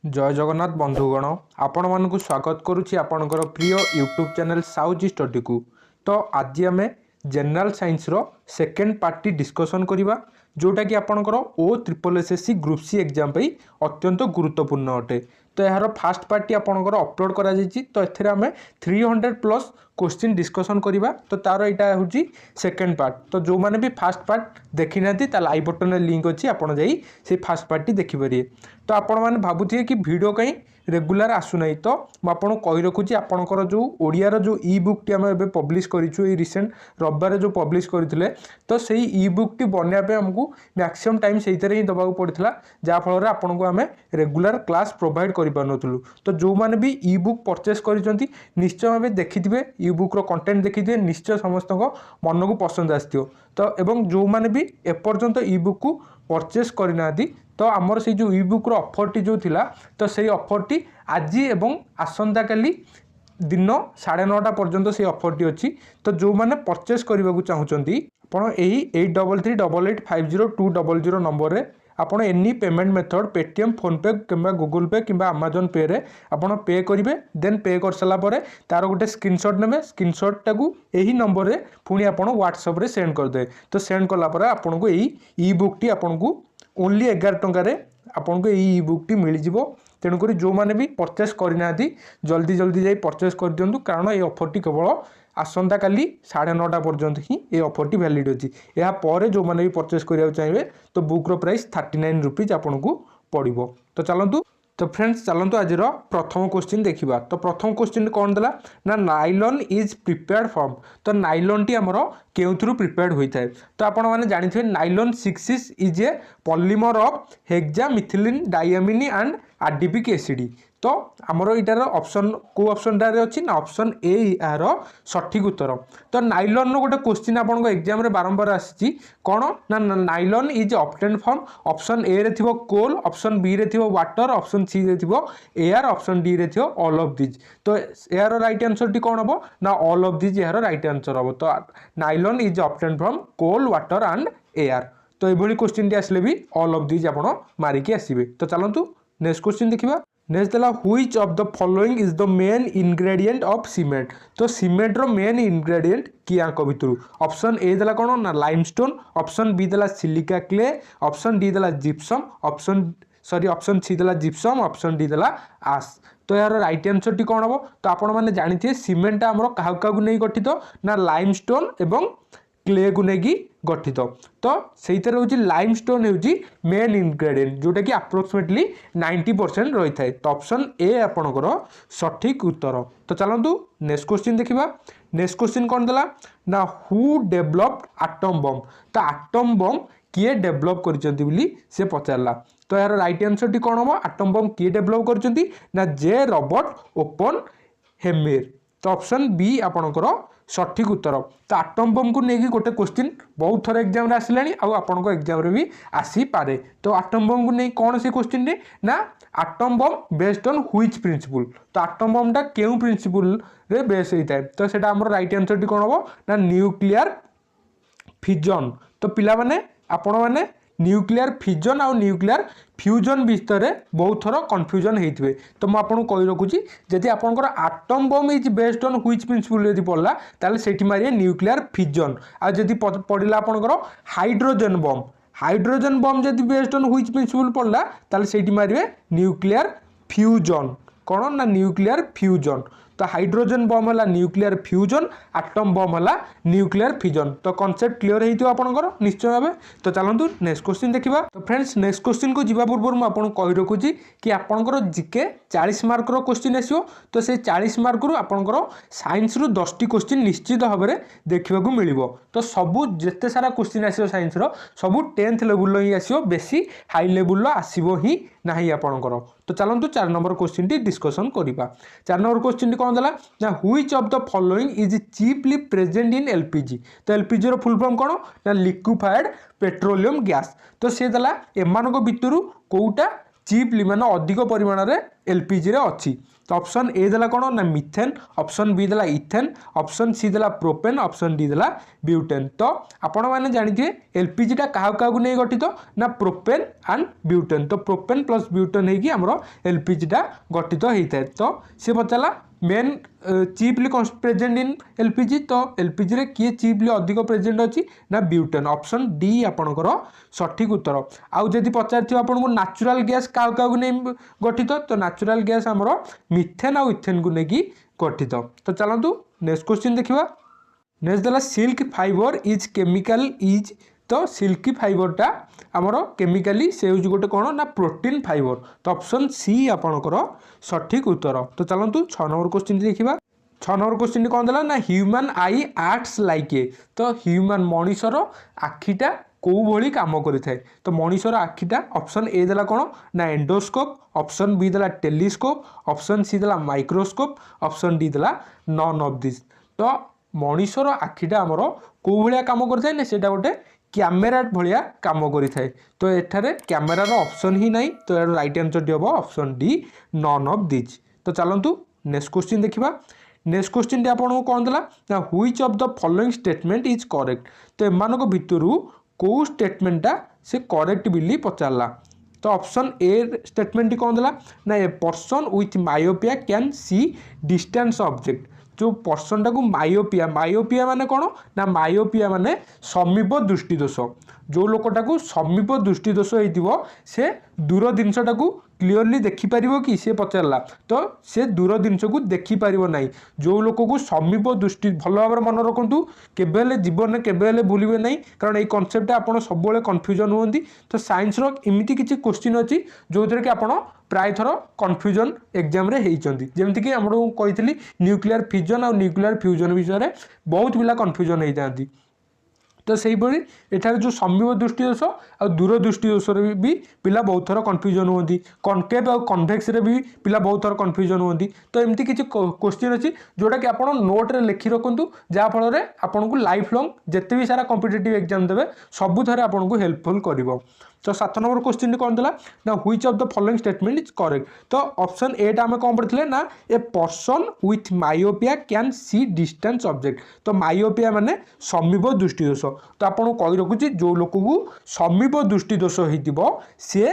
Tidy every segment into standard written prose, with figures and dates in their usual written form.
जय जगन्नाथ बंधुगण आपण मानक स्वागत करुच्ची आपणकर प्रिय यूट्यूब चैनल साउजी स्टडी को। तो आज आम जनरल साइंस रो सेकेंड पार्टी डिस्कसन करवा जोटा कि आपणकर ओ triple SSC group C exam पे अत्यंत गुरुत्वपूर्ण अटे। तो यार फास्ट पार्टी आपणकर अपलोड करा जायछि। तो एथिर आम 300 प्लस क्वेश्चन डिस्कसन करवा। तो तार यहाँ हूँ सेकेंड पार्ट। तो जो मैंने भी फास्ट पार्ट देखी ना ताल आई बटन लिंक अच्छी आपड़ जाई से फास्ट पार्टी देखिपारे। तो आपण मैंने भावुए कि वीडियो कहीं रेगुलर आसुना। तो मुझे कही रखुच्छी आपणकर जो ओडियार जो इ बुक टी आम एबे पब्लिश करिछु ए रिसेंट रविवार जो पब्लिश करथिले। तो सेही इ बुक टी बनवाई आमको मैक्सिमम टाइम से ही दबाक पड़ता जहाँफल आपको आम रेगुलर क्लास प्रोवाइड कर पारुनथुलु। तो जो मैंने भी इ बुक परचेस करिसेंती निश्चय भाव देखिथे इ बुक रो कंटेंट देखिथे निश्चय समस्त मन को पसंद आसथियो। तो एवं जो मैंने भी एपर्यंत इ बुक को परचेस करना तो आमर से जो इ बुक रो ऑफर टी जो थिला तो सही ऑफर टी आज एवं आसंता काली दिन 9:30 पर्यंत से ऑफर टी अच्छी। तो जो मैंने परचेस करने को चाहूँगी आपड़ यही 8338850200 नंबर रे आपड़ any payment method Paytm PhonePe कि गूगल पे कि अमेजन पे रे आपड़ पे करेंगे। देन पे कर सारापर तार गोटे स्क्रीनशॉट ने स्क्रीनशॉट टाक यही नंबर रे पुणी आप व्हाट्सएप रे सेंड करदे। तो सेंड कलापर आपको यही इ बुक टी आपको ओनली 11 टंकार आपको यही इ बुक टी मिल जाव। तेणुक जो मैंने भी परचेस करना जल्दी जल्दी जाई परचेस कर दिंतु कारण ये ऑफर टी केवल आसंता काली 9:30 पर्यंत ही ये ऑफर टी वैलिड अच्छी। यापर जो मैंने भी परचेस करा चाहिए तो बुक रो प्राइस 39 रुपीज आपको पड़ो। तो चलतु तो फ्रेंड्स चलतु आज प्रथम क्वेश्चन देखा। तो प्रथम क्वेश्चन कौन देला ना नाइलॉन इज प्रिपेयर्ड फ्रॉम। तो नाइलॉन टी आमर केउथुरु प्रिपेयर्ड होता है। तो आपण माने जानिथिबे nylon 6 is a polymer of hexamethylene diamine and adipic acid. तो आमर इटार ऑप्शन को ऑप्शन टारे अच्छी ना ऑप्शन ए यार सठिक उत्तर। तो नाइलॉन गोटे क्वेश्चन आपको एग्जाम रे बारंबार आसी कौन ना nylon is obtain from option A रे थिबो कोल ऑप्शन बी रे थिबो वाटर ऑप्शन सी रे थिबो एयर ऑप्शन डी रे थिबो ऑल ऑफ दिस। तो यार राइट आंसर टी कौन हम ना ऑल ऑफ दिस यार राइट आंसर हम। तो nylon is obtain from coal water and air. तो ये क्वेश्चन टी आसले भी ऑल ऑफ दिस आप मारिकी आसबे। तो चलतु नेक्स्ट क्वेश्चन देखा। नेक्स्ट देला which of the following is the main ingredient of cement. तो सीमेंट रो मेन इंग्रेडिएंट किया भितर ऑप्शन ए देला कौन ना लाइमस्टोन ऑप्शन बी देला सिलिका क्ले ऑप्शन डी देला जिप्सम ऑप्शन सी देला जिप्सम ऑप्शन डी देला आश। तो यार राइट आंसर टी कौन हम तो आपण मैंने जानी सीमेंट आमर क्या नहीं गठित ना लाइमस्टोन एवं क्ले को लेकिन गठित। तो से हूँ लाइमस्टोन हूँ मेन इंग्रेडिएंट जोटा कि अप्रोक्सीमेटली 90% रही है। तो ऑप्शन ए आपणकर सठिक उत्तर। तो चलतु नेक्स्ट क्वेश्चन देखा। नेक्स्ट क्वेश्चन कौन देला ना हु डेभलप्ड एटम बम। तो एटम बम किए डेभलप करछंती से पचारला। तो यार राइट आंसर टी कौन हम एटम बम किए डेभलप करछंती ना जे रॉबर्ट ओपन हेमेर। तो ऑप्शन बी आपणकर सठिक उत्तर। तो एटम बम को लेकिन गोटे क्वेश्चन बहुत थर एग्जाम आसला आपंक एग्जाम भी आसीपे। तो एटम बम को नहीं कौन से क्वेश्चन रे ना atom bomb based on which principle. तो एटम बम टा क्यों प्रिंसिपल रे बेस होता है। तो सेटा हमर राइट आंसर टी कौन हम ना न्यूक्लियर फिजन। तो पिला माने आपण माने न्यूक्लियर फिजन आउ न्यूक्लियर फ्यूजन भितर बहुत थर कन्फ्यूजन होते। तो मुझे कही रखुच्छी जदि आपंकर atom bomb is based on which principle यदि पड़ला ताले सेठी मारिए न्यूक्लियर फिजन। आ जदि पड़ला आपंकर हाइड्रोजन बम जदि बेस्ड ऑन व्हिच प्रिंसिपल पड़ला ताले सेठी मारिए न्यूक्लियर फ्यूजन। कौन ना न्यूक्लियर फ्यूजन। तो हाइड्रोजन बम है न्यूक्लियर फ्यूजन एटम बम है न्यूक्लियर फिजन। तो कॉन्सेप्ट क्लियर होइतो आपनकर निश्चय भाव। तो चलतु नेक्स्ट क्वेश्चन देखा। तो फ्रेंड्स नेक्स्ट क्वेश्चन को जीवा पूर्व मुझे कही रखुच्छी कि आपंकर जीके 40 मार्क रो क्वेश्चन आसो। तो से 40 मार्क रु आपंकर साइंस रु 10टी क्वेश्चन निश्चित भाव में देखा मिल। तो सबू जिते सारा क्वेश्चन आसो साइंस रो सबू 10th लेवल ही आसो बेसी हाई लेवल आसो ही नहीं आपणकर। तो चलतु 4 नंबर क्वेश्चन टी डिस्कसन करवा। 4 नंबर क्वेश्चन टी कौन देला ना which of the following is cheaply present in LPG. तो एलपीजी रो फुल फॉर्म कौन ना लिक्विफाइड पेट्रोलियम गैस। तो सी देला एमानक भितरु कोउटा चिपली माने अधिक परिमाण में एलपीजी रे अच्छी। तो ऑप्शन ए देला कौन ना मिथेन, ऑप्शन बी देला इथेन, ऑप्शन सी देला प्रोपेन, ऑप्शन डी देला ब्यूटेन। तो आपण मैंने जानिए एलपीजी टा क्या क्या नहीं गठित ना प्रोपेन एंड ब्यूटेन। तो प्रोपेन प्लस ब्यूटेन होगी आमर एलपीजी टा गठित होता है। तो सी पचारा main chiefly present in LPG. तो एलपीजी रे किए चीपली अधिक प्रेजेंट अच्छी ना ब्यूटेन। ऑप्शन डी आपणकर सठिक उत्तर। आउ जदि पचार आपको नेचुरल गैस क्या क्या नहीं गठित तो नेचुरल गैस आमर मिथेन आउ इथेन को लेकिन गठित। तो चलतु नेक्स्ट क्वेश्चन देखा। नेक्स्ट देला silk fibre is chemical is. तो सिल्की फाइबरटा आमर केमिकाली से हूँ गोटे कौन ना प्रोटीन फाइबर। तो ऑप्शन सी आपणकर सठिक उत्तर। तो चलतु 6 नंबर क्वेश्चन देखा। 6 नंबर क्वेश्चन कौन देला ना human I acts like a. तो ह्यूमन मनीषर आखिटा कौ भली काम करें। तो मनीषर आखिटा ऑप्शन ए देला कौन ना एंडोस्कोप, ऑप्शन बी देला टेलीस्कोप, ऑप्शन सी देला माइक्रोस्कोप, ऑप्शन डी देला नन ऑफ दिस। तो मनीषर आखिटा आमर कौ भाया काम करें ना सेटा गोटे कैमेरा भाया काम करें। तो एठारे कैमेरार ऑप्शन ही नहीं। तो यार राइट आंसर टी हम option D none of this. तो चलतु नेक्स्ट क्वेश्चन देखा। नेक्स्ट क्वेश्चन टी आपको कौन देला ना which of the following statement is correct. तो एमानक भितरु कौ स्टेटमेंटा से करेक्ट बिली पचारला। तो ऑप्शन ए स्टेटमेंट कौन देला ना a person with myopia can see distance object. जो पर्सन टाक मायोपिया, मायोपिया माने कौन ना मायोपिया माने समीप दृष्टि दोष। जो लोकटा को समीप दृष्टि दोष हो से दूर जिनसटा को क्लीयरली देखिपर कि सी पचारा। तो से दूर जिनस को देखिपर ना। जो लोक को समीप दृष्टि भल भाव मन रखु केबेले जीवन में केबेले भूलिबे नहीं। कारण ये कॉन्सेप्ट आप सब कन्फ्यूजन हुई। तो साइंस एमती किसी क्वेश्चन अच्छी जो थे कि आप प्राय थर कन्फ्यूजन एग्जाम रे होती। जमीक आमको कही न्यूक्लियर फिजन और न्यूक्लियर फ्यूजन विषय बहुत पिला कन्फ्यूजन होती। तो से एठार जो समीप दृष्टि दोष और दूर दृष्टि दोष भी पिला बहुत थर कन्फ्यूजन होती। कनकेव और कन्वेक्स रे भी पिला बहुत थर कन्फ्यूजन होती। तो एमती किसी क्वेश्चन अच्छी जोटा कि आप नोट रे लिखि रखु जहाँफल आपको लाइफ लॉन्ग जिते भी सारा कॉम्पिटिटिव एग्जाम देवे सबू थे आपको हेल्पफुल कर। तो 7 नंबर क्वेश्चन कौन देला ना which of the following statement is correct. तो ऑप्शन ए टा आम कौन पढ़ते ना a person with myopia can see distance object. तो मायोपिया माने समीप दृष्टि दोष। तो आपको कही रखुच्छी जो लोक को समीप दृष्टि दोष हो सी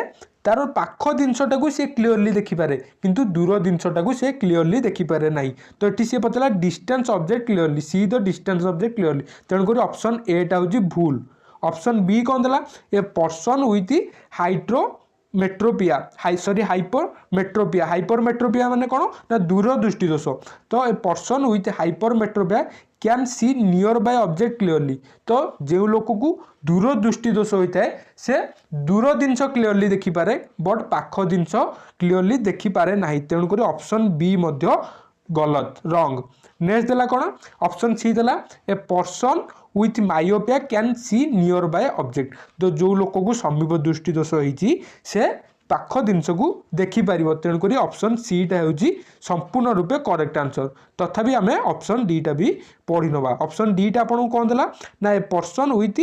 तार पाख जिनसटा को सी क्लीयरली देखिपारे किंतु दूर जिनसटा को सी क्लीयरली देखिपारे ना। तो ये सी पचला distance object clearly see the distance object clearly. तेणुक ऑप्शन ए टा हूँ भूल। ऑप्शन बी कौन देला a person with hydrometropia hypermetropia. Hypermetropia माने कौन ना दूर दृष्टि दोष। तो a person with hypermetropia can see nearby object clearly. तो जो लोक को दूर दृष्टि दोष होता है से दूर जिनस क्लीयरली देखिपारे बट पाख जिनस क्लीयरली देखिपारे ना। तेणुक ऑप्शन बी मध्य गलत रॉन्ग। नेक्स्ट देला कौन ऑप्शन सी देला a person with myopia can see nearby object. तो जो लोक को समीप दृष्टि दोष होती से पाख जिनस को देखिपर। तेणुक ऑप्शन सी टा हूँ संपूर्ण रूपे करेक्ट आंसर। तथापि आम ऑप्शन डी टा भी पढ़ी नवा। ऑप्शन डी टा आपको कौन देला ना a person with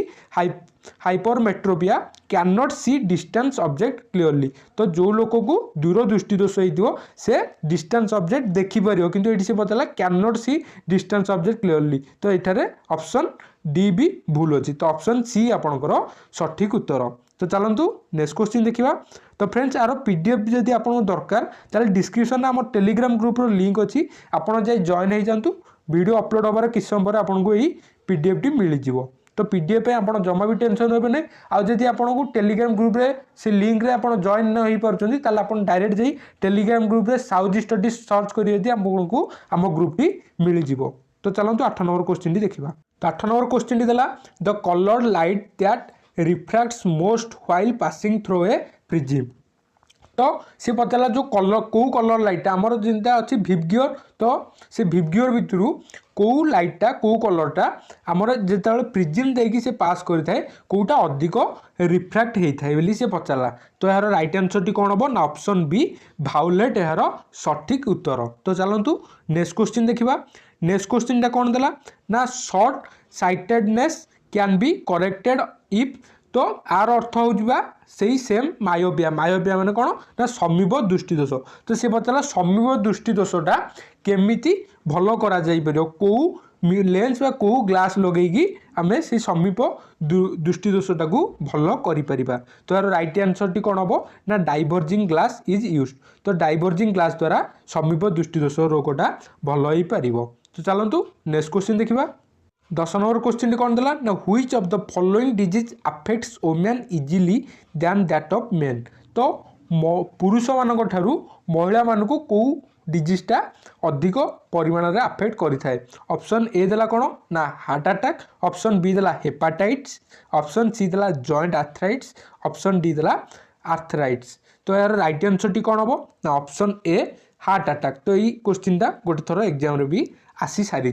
hypermetropia can not see distance object clearly. तो जो लोक को दूर दृष्टि दोष हो से डिस्टेंस ऑब्जेक्ट देखिपर किंतु ये से पता can not see distance object clearly. तो ये ऑप्शन डी भी भूल अच्छी। तो ऑप्शन सी आपणकर सठिक उत्तर। तो चलतु नेक्स्ट क्वेश्चन देखा। तो फ्रेंड्स यार पीडीएफ जदि आपको दरकार ताले डिस्क्रिप्शन में आम टेलीग्राम ग्रुप लिंक अच्छी आपड़ जाए जॉइन हो जातु। वीडियो अपलोड होबार किस समय पर आपको यही पीडीएफ टी मिल जाव। तो पीडीएफ आप जमा भी टेंशन हे ना। आदि आपको टेलीग्राम ग्रुप रे से लिंक रे आप जॉइन न हो पार्टी ताले आप डायरेक्ट जाई टेलीग्राम ग्रुप रे साउथ स्टडी सर्च करिए आपको आम ग्रुप टी मिल जाव। तो चलतु 8 नंबर क्वेश्चन टी देखा। तो 8 नंबर क्वेश्चन टी देला the colour light that refracts most while passing through a prism. तो सी पचारा जो कलर कौ कलर लाइटा आमर जिनटा अच्छी भिवगियर। तो से भिवगियर भितर कौ लाइटा कौ कलरटा आमर जिते प्रिज्म देकी से पास करें कौटा अधिक रिफ्रैक्ट होता है बोली से पचारा। तो यार राइट आंसर टी कौन हम ना ऑप्शन बी भायोलेट यार सठिक उत्तर। तो चलतु नेक्स्ट क्वेश्चन देखा। नेक्स्ट क्वेश्चन कौन देला ना short sightedness can be corrected if. तो आर अर्थ होगा से सेम मायोपिया मायोपिया माने कौन ना समीप दृष्टि दोष तो सी पचारा समीप दृष्टि दोषटा केमिति भल करा जाई परियो को लेंस बा को ग्लास लगेगी आमे से समीप दृष्टि दोषटा को भल करि परिबा तो यार राइट आंसर टी कोन हबो ना डाइवर्जिंग ग्लास इज यूज्ड तो डाइवर्जिंग ग्लास द्वारा समीप दृष्टि दोष रोगटा भल होई परिबो तो चलंतु नेक्स्ट क्वेश्चन देखिबा 10 नंबर क्वेश्चन कौन देला ना which of the following disease affects women easily than that of men तो पुरुष मानक ठारू महिला मानक को डिजीजटा अधिक परिमाण रे अफेक्ट करि थाए ऑप्शन ए देला कोन ना हार्ट अटैक ऑप्शन बी देला हेपाटाइटिस ऑप्शन सी देला जॉइंट आर्थराइटिस ऑप्शन डी देला आर्थराइटिस तो यार राइट आंसर टी कोन हबो ना ऑप्शन ए हार्ट अटैक तो ये क्वेश्चनटा गोटे थर एग्जाम रे भी आसी सारी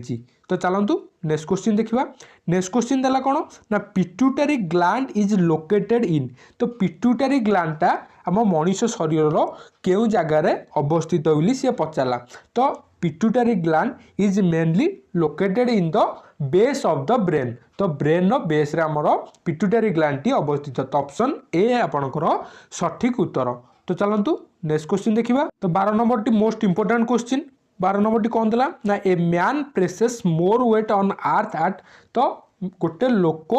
तो चलतु नेक्स्ट क्वेश्चन देखिबा नेक्स्ट क्वेश्चन देला कोन ना pituitary gland is located in तो पिट्यूटरी ग्लैंडटा आम मनीष शरीर रो केउ जगह रे अवस्थित बोली से पचाला तो pituitary gland is mainly located in the base of the brain तो ब्रेन नो बेस रे हमरो पिट्यूटरी ग्लैंड टी अवस्थित तो ऑप्शन ए आपनकर सठिक उत्तर तो चलतु नेक्स्ट क्वेश्चन देखिबा तो 12 number T most important question 12 number T कौन देला ना a man presses more weight on earth at तो गोटे लोक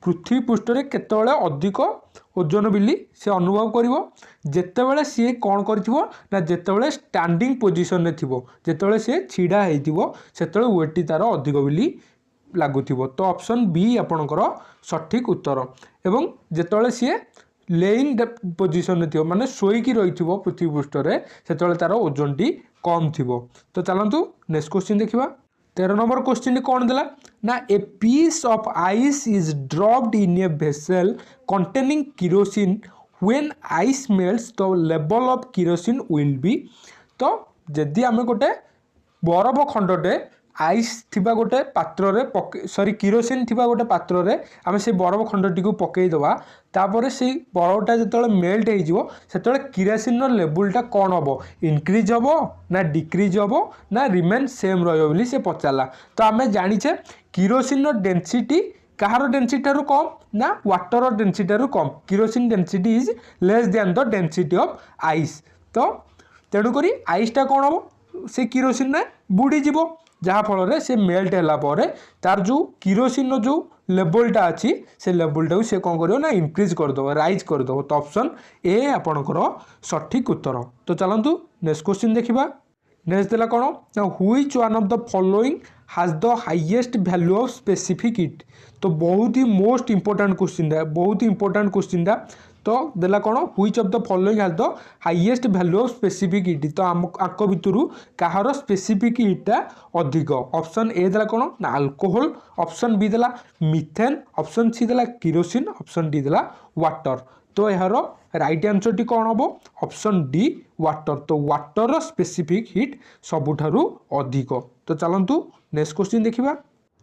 पृथ्वी पृष्ठ रे केतेबेले अधिक ओजन बिली से अनुभव करिवो जेतेबेले सी कोन करथिवो ना जेतेबेले स्टैंडिंग पोजीशन रे थिवो जेतेबेले सी छिडा हेतिवो सेतेबेले वेट तार अधिक बिली लागुथिवो तो ऑप्शन बी आपनकर सठिक उत्तर एवं जेतेबेले सी लेइंग पोजीशन रे थिवो माने सोईकी रहिथिवो पृथ्वी पृष्ठ रे सेतेबेले तार ओजन टी कम थिवो तो चलंतु नेक्स्ट क्वेश्चन देखिबा 13 नंबर क्वेश्चन कौन देला ना a piece of ice is dropped in a vessel containing kerosene when ice melts तो level of kerosene will be तो जदि आमे गोटे बरफ खंडटे आइस थिबा गोटे पात्र रे सॉरी केरोसिन थिबा गोटे पात्र रे आमे से बरफ खंडटी को पकई दवा तापर से बरफटा जो मेल्ट हो केरोसिन लेवलटा कौन हम इनक्रिज हम ना डिक्रिज हम ना रिमेन सेम रही से पचारा तो आम जाचे केरोसिन डेनसीटी कहार डेनसीटी ठारू कम ना वाटर डेनसीटी ठारू कम kerosene density is less than the density of ice तो तेणुक आइसटा कौन हम से केरोसिन में बुड़ीज जहाँफल से मेल्ट है तार जो केरोसिन जो लेवलटा अच्छी से लेवलटा से कौन कर ना इनक्रिज करदेव राइज करदेव तो ऑप्शन ए आपणकर सठिक उत्तर तो चलतु नेक्स्ट क्वेश्चन देखिबा नेक्स्ट देला कौन ना which one of the following has the highest value of specific heat तो बहुत ही मोस्ट इंपोर्टेंट क्वेश्चन बहुत ही इंपोर्टेंट क्वेश्चन तो देला कौन which of the following has the highest value of specific heat तो आंक भितर कहार स्पेसिफिक हिटा अधिक ऑप्शन ए देला कौन ना अल्कोहल ऑप्शन बी देला मिथेन ऑप्शन सी देला केरोसिन ऑप्शन डी देला वाटर तो यार राइट आंसर टी कौन हम ऑप्शन डी वाटर तो वाटर स्पेसिफिक हिट सबुठारु अधिक तो चलतु नेक्स्ट क्वेश्चन देखिबा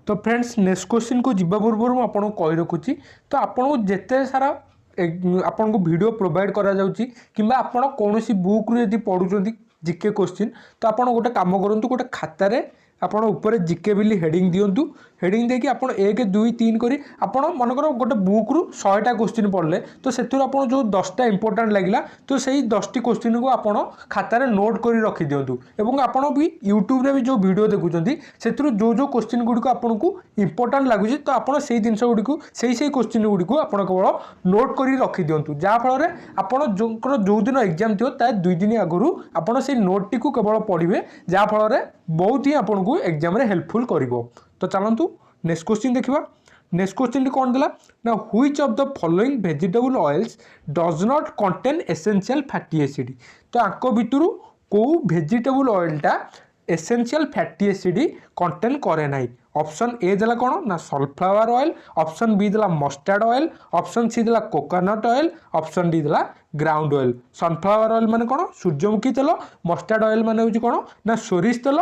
तो फ्रेंड्स नेक्स्ट क्वेश्चन को जीवा पूर्व मुझे आपको कही रखुची तो आपको जिते सारा आपन को वीडियो प्रोवाइड करा जाउची किंबा आपन कोनोसी बुक रे यदि पढुचंती जीके क्वेश्चन तो आपन गोटे काम करंतु गोटे खाता रे आपन ऊपर जीके बिली हेडिंग दियंतु हेडिंग देकी आपन 1 2 3 करी आपन मनकर गोटे बुक रु 100टा क्वेश्चन पढ़ले तो सेथुर आपन जो 10टा इंपोर्टेंट लागिला तो सेही 10टी क्वेश्चन को आपन खाता रे नोट करी रखि दियंतु एवं आपन भी YouTube रे भी जो वीडियो देखुचंती सेथुर जो जो क्वेश्चन गुडी को आपन को इंपोर्टेंट लागुची तो आपन सेही जिंस गुडी को सेही क्वेश्चन गुडी को आपन केवल नोट करी रखि दियंतु जा फल रे आपन जो दिन एग्जाम थियो ता 2 दिन आगरु आपन सेही नोट टी को केवल पढ़िबे जा फल रे बहुत ही आपन को एग्जाम रे हेल्पफुल करिवो तो चलंतु नेक्स्ट क्वेश्चन देखिबा नेक्स्ट क्वेश्चन कौन देला ना which of the following vegetable oils does not contain essential fatty acid तो आंक भितर को वेजिटेबल ऑयलटा एसेंशियल फैटी एसिड कंटेन करे नाही ऑप्शन ए देला कौन ना सनफ्लावर ऑयल ऑप्शन बी देला मस्टर्ड ऑयल ऑप्शन सी देला कोकोनट ऑयल ऑप्शन डी देला ग्राउंड ऑयल सनफ्लावर ऑयल माने कौन सूर्यमुखी तेल मस्टर्ड ऑयल माने होची कौन ना सोरिष तेल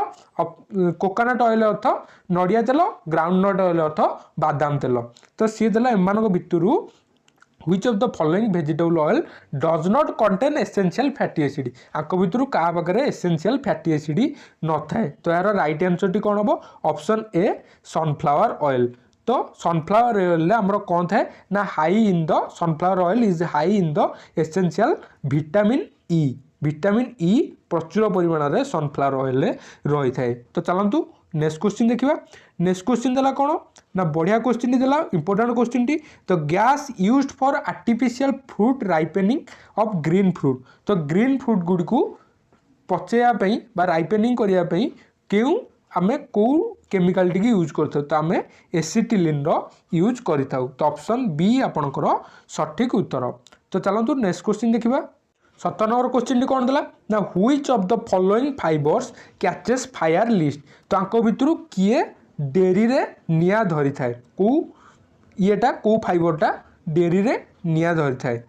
कोकोनट ऑयल अर्थ नड़िया तेल ग्राउंड नट ऑयल अर्थ बादाम तेल तो सी देला एमानक भितरु which of the following vegetable oil does not contain essential fatty acid आंक भितर क्या पाखे essential fatty acid न थाए तो यार राइट आंसर टी कौन हम ऑप्शन ए सनफ्लावर ऑयल तो सनफ्लावर ऑयल आमर कौन थाए ना high in the sunflower oil is high in the essential vitamin E. Vitamin E प्रचुर परिमाण में सनफ्लावर ऑयल रही थाए। तो चलतु नेक्स्ट क्वेश्चन देखिए। नेक्स्ट क्वेश्चन देला कौन ना बढ़िया क्वेश्चन देला इंपोर्टेंट क्वेश्चन टी। तो gas used for artificial fruit ripening of green fruit. तो ग्रीन फ्रूट गुडी को पचेया बा राइपेनिंग करने क्यों आमे को केमिकल टी यूज करथौ। तो आमे एसिटिलिन रो यूज करिथौ। तो ऑप्शन बी आपनकर सठिक उत्तर। तो चलतु नेक्स्ट क्वेश्चन देखिबा। 17 नंबर क्वेश्चन टी कौन देला ना which of the following fibres catches fire list. तो आंको भितरु किए डेरी रे निया धरी थाए को येटा को फाइबरटा डेरी रे निया धरी थाए।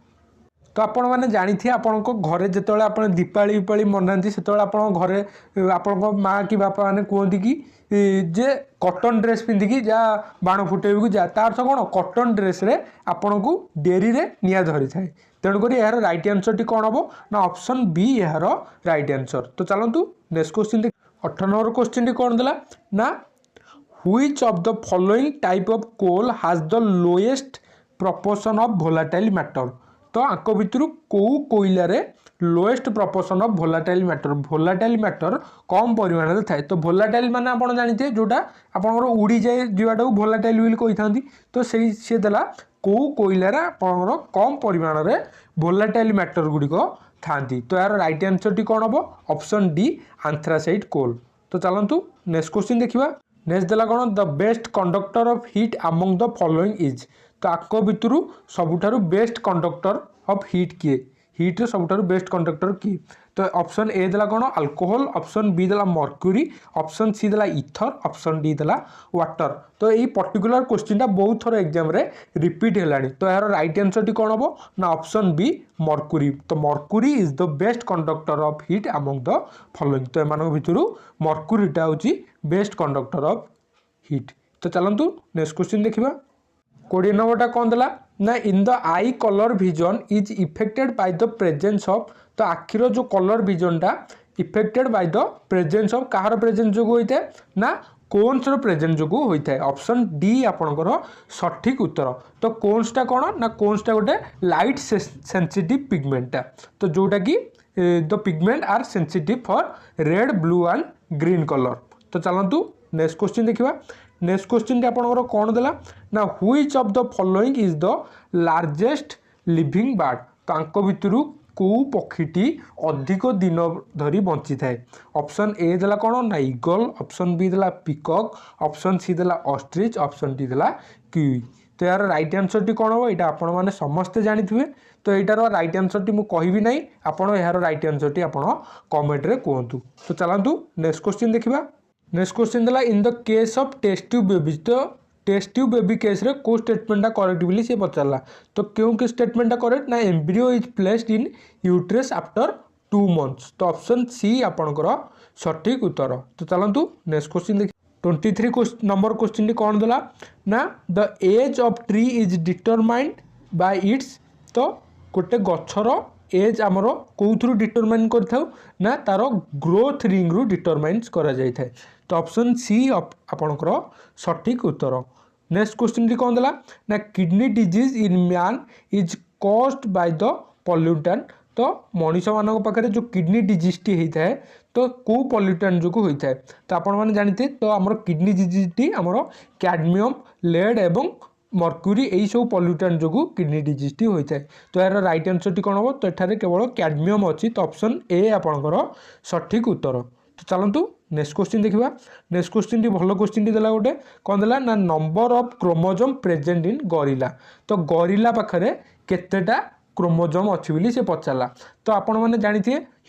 तो आपण मैंने जानी थे आपण घरे जिते आप दीपावली विपाली मनाती से घरे आपण माँ कि बापा मैंने कहते कि जे कॉटन ड्रेस पिंधिकी जा बाण फुटेबू जा तार तो कौन कॉटन ड्रेस रे आपण को डेरी रे निया धरी थाए। तेणुक यार राइट आंसर टी कौन हम ना ऑप्शन बी यार राइट आंसर। तो चलतु नेक्स्ट क्वेश्चन देख। 18 नंबर क्वेश्चन टी कौन देला ना which of the following type of coal has the lowest proportion of volatile matter. तो आंको भितर को कोइलारे lowest proportion of volatile matter कम परिमाण में थाए। तो वोलेटाइल माने आपण जानते जोटा आपनकर उड़ी जाए जीवाटा को वोलेटाइल विल कही थांती। तो सही से देला को कोइलारे आपनकर कम परिमाण में वोलेटाइल मैटर गुड़िक थांती। तो यार राइट आंसर टी कौन हम ऑप्शन डी एंथ्रासाइट कोल। तो चलतु नेक्स्ट क्वेश्चन देखिबा। नेक्स्ट देला कौन the best conductor of heat among the following is. तो आको भितरु सबुठारु बेस्ट कंडक्टर ऑफ हीट किए हीट रे सबुठारु बेस्ट कंडक्टर किए। तो ऑप्शन ए देला कौन अल्कोहल, ऑप्शन बी देला मर्क्यूरी, ऑप्शन सी देला इथर, ऑप्शन डी देला वाटर। तो यही पर्टिकुलर क्वेश्चन बहुत थर एग्जाम रे रिपीट हेलानी। तो यार राइट आंसर टी कौन हम ना ऑप्शन बी मर्क्यूरी। तो mercury is the best conductor of heat among the following. तो एमान भितरु मर्क्यूरीटा होची बेस्ट कंडक्टर ऑफ हीट। तो चलतु नेक्स्ट क्वेश्चन देखिबा। 20 नंबरटा कौन देला ना in the eye colour vision is affected by the presence of. तो आखिर जो कलर विजनटा affected by the presence of कहार प्रेजेंस जो होता है ना कोन्स प्रेजेंस जो होता है। ऑप्शन डी आपणकर सठिक उत्तर। तो कोन्सटा कौन ना कोन्सटा गोटे लाइट सेंसिटिव पिगमेंटा। तो जोटा कि the pigment are sensitive for red blue and green colour. तो चलतु नेक्स्ट क्वेश्चन देखिबा। नेक्स्ट क्वेश्चन आपणकर कौन देला ना which of the following is the largest living bird. तो आंको भितरु को पक्षीटी अधिक दिन धरी बंची थाए। ऑप्शन ए देला कौन ना ईगल, ऑप्शन बी देला पिकॉक, ऑप्शन सी देला ऑस्ट्रिच, ऑप्शन डी देला किवी। तो यार राइट आंसर टी कौन हम यहाँ आपण मैंने समस्ते जानी। तो यार राइट आंसर टी मुझे ना आपड़ यार राइट आंसर टी आप कमेंट रे कहतु। तो चलतु नेक्स्ट क्वेश्चन देखिबा। नेक्स्ट क्वेश्चन देला in the case of test tube baby. तो टेस्ट ट्यूब बेबी केस रे को स्टेटमेंटा करेक्ट बोली से पचारा। तो क्यों कि स्टेटमेंटा करेक्ट ना embryo is placed in uterus after 2 months। तो ऑप्शन सी आपणकर सठिक उत्तर। तो चलतु नेक्स्ट क्वेश्चन देखिए। 23 नंबर क्वेश्चन टी कौन देला ना the age of tree is determined by its. तो गोटे गछर एज आमर कौथु डिटरमाइन कर ना तार ग्रोथ रिंग रु डिटरमाइन करा जाय थाए। तो ऑप्शन सी आपणकर सठिक उत्तर। नेक्स्ट क्वेश्चन टी कौन देला ना kidney disease in man is caused by the pollutant. तो मनीष मान पाखे जो किडनी डिजीज टी होता है तो को पॉल्यूटेंट जो होता है। तो आपण मैंने जानते तो आमर किडनी डिजीज टी आमर कैडमियम, लेड एवं मर्क्यूरी यही सब पॉल्यूटेंट जो किडनी डिजीज टी होता है। तो यार राइट आंसर टी कौन हम तो एठारे केवल कैडमियम अच्छी। तो ऑप्शन ए आपणकर सठिक उत्तर। तो चलतु नेक्स्ट क्वेश्चन देखिबा। नेक्स्ट क्वेश्चन टी भल क्वेश्चन टी देला गोटे कौन देला ना number of chromosome present in gorilla. तो गोरिल्ला पाखरे केतेटा क्रोमोजोम अच्छी बोली से पचारा। तो आपण मैंने जानी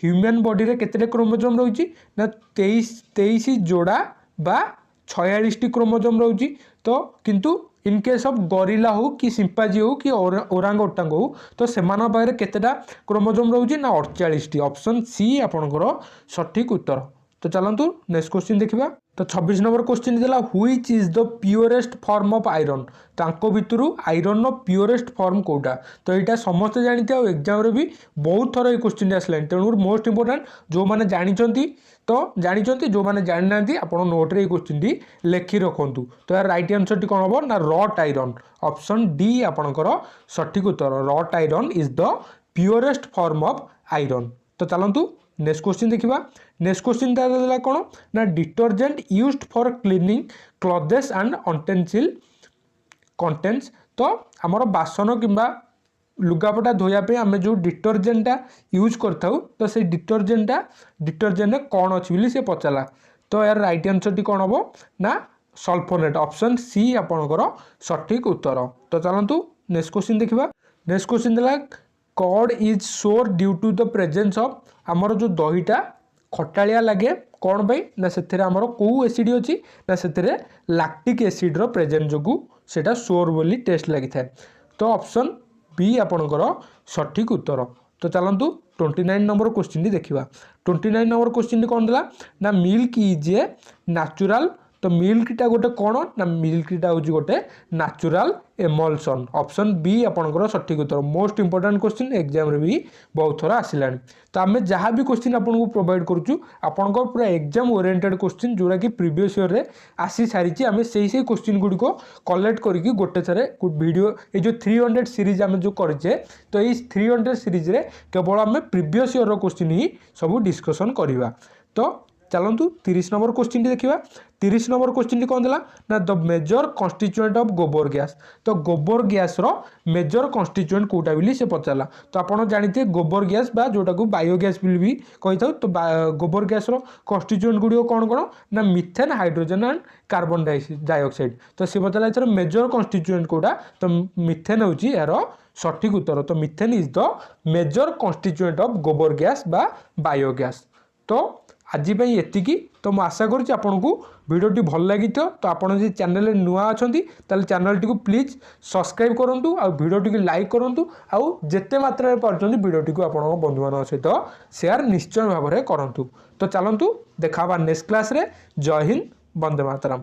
ह्यूमन बॉडी रे केतेटा क्रोमोजोम रही ना 23 जोड़ा बा 46 क्रोमोजोम रही। तो किंतु इन केस ऑफ गोरिल्ला हो कि सिंपाजी हो कि ओरांगोटांग हो तो सेमान पाखे केतेटा क्रोमोजोम रही ना 48टी। ऑप्शन सी आपणकर सठिक उत्तर। तो चलतु नेक्स्ट क्वेश्चन देखा। तो 26 नंबर क्वेश्चन देला which is the purest form of iron. तांको भितरु आयरन रो प्योरेस्ट फॉर्म कोटा। तो यहाँ समस्ते जानते हैं एग्जाम रे भी बहुत थर ये क्वेश्चन आसला तेणु मोस्ट इंपोर्टेंट जो मैंने जानी तो जानी जो मैंने जानी ना आप नोट रे क्वेश्चन टी लिखि रखु। तो यार राइट आंसर टी कौन हम ना रट आयरन ऑप्शन डी आपणकर सठिक उत्तर रट iron is the purest form of iron. तो चलतु नेक्स्ट क्वेश्चन देखा। नेक्स्ट क्वेश्चन देला कौन ना detergent used for cleaning clothes and utensil contains. तो आमर बासन किंबा लुगापटा धोयापे आम जो डिटर्जेंटा यूज करता तो से डिटर्जेंट कौन अच्छी से पचारा। तो यार राइट आंसर टी कौन हम ना सल्फोनेट ऑप्शन सी आपणकर सठिक उत्तर। तो चलतु नेक्स्ट क्वेश्चन देखा। नेक्स्ट क्वेश्चन देला curd is sour due to the presence of आमर जो दहीटा खटालिया लगे कौन भाई ना से कौ एसिड अच्छी ना से लैक्टिक एसिड रो प्रेजेंट जो सेटा सोर बोली टेस्ट लगी था। तो ऑप्शन बी आपणकर सठिक उत्तर। तो चलतु 29 नंबर क्वेश्चन देखा। 29 नंबर क्वेश्चन कौन देला ना मिल्क इज ए नेचुरल। तो मिल्कटा गोटे कौन ना मिल्कटा हूँ गोटे नेचुरल एमल्सन ऑप्शन बी आपणकर सठिक उत्तर। मोस्ट इंपोर्टेंट क्वेश्चन एग्जाम रे भी बहुत थर आसला। तो आम जहाँ भी क्वेश्चन आपको प्रोवाइड करुचु आपंकर पूरा एग्जाम ओरिएंटेड क्वेश्चन जोड़ा कि प्रीवियस ईयर रे आसी सारी आम से क्वेश्चन गुड़िक कलेक्ट करके गोटे थरे वीडियो ये जो 300 सीरीज आम जो करे तो ये 300 सीरीज रे केवल आम प्रीवियस ईयर क्वेश्चन ही सब डिस्कसन करवा। तो चलतु 30 नंबर क्वेश्चन देखा। 30 नंबर क्वेश्चन कौन देला ना the major constituent of gobar gas. तो गोबर गैस रो मेजर कन्स्टिट्यूएंट कोटा बोली से पचारा। तो आपड़ जानते गोबर गैस बा जोटा को बायोगैस भी कही था। तो गोबर गैस रो कन्स्टिट्यूएंट गुड़िक कौन कौन ना methane hydrogen and carbon dioxide. तो सी पचारा एथर मेजर कन्स्टिट्यूएंट कोटा तो मिथेन हूँ यार सठिक उत्तर। तो methane is the major constituent of gobar gas बा बायोगैस। तो आज एतिकी। तो मुझे आशा करुँच आपन को वीडियोटी भल लगी। तो आपड़ जो चैनल नुआ अच्छा ताल चैनल टी प्लीज सब्सक्राइब करूँ आ वीडियोटी लाइक करूँ आउ जेते मात्रा पार्टी वीडियोटी को आप बंधु मान सहित शेयर निश्चय भाव में करूँ। तो चलतु देखा नेक्स्ट क्लास रे। जय हिंद, वंदे मातरम।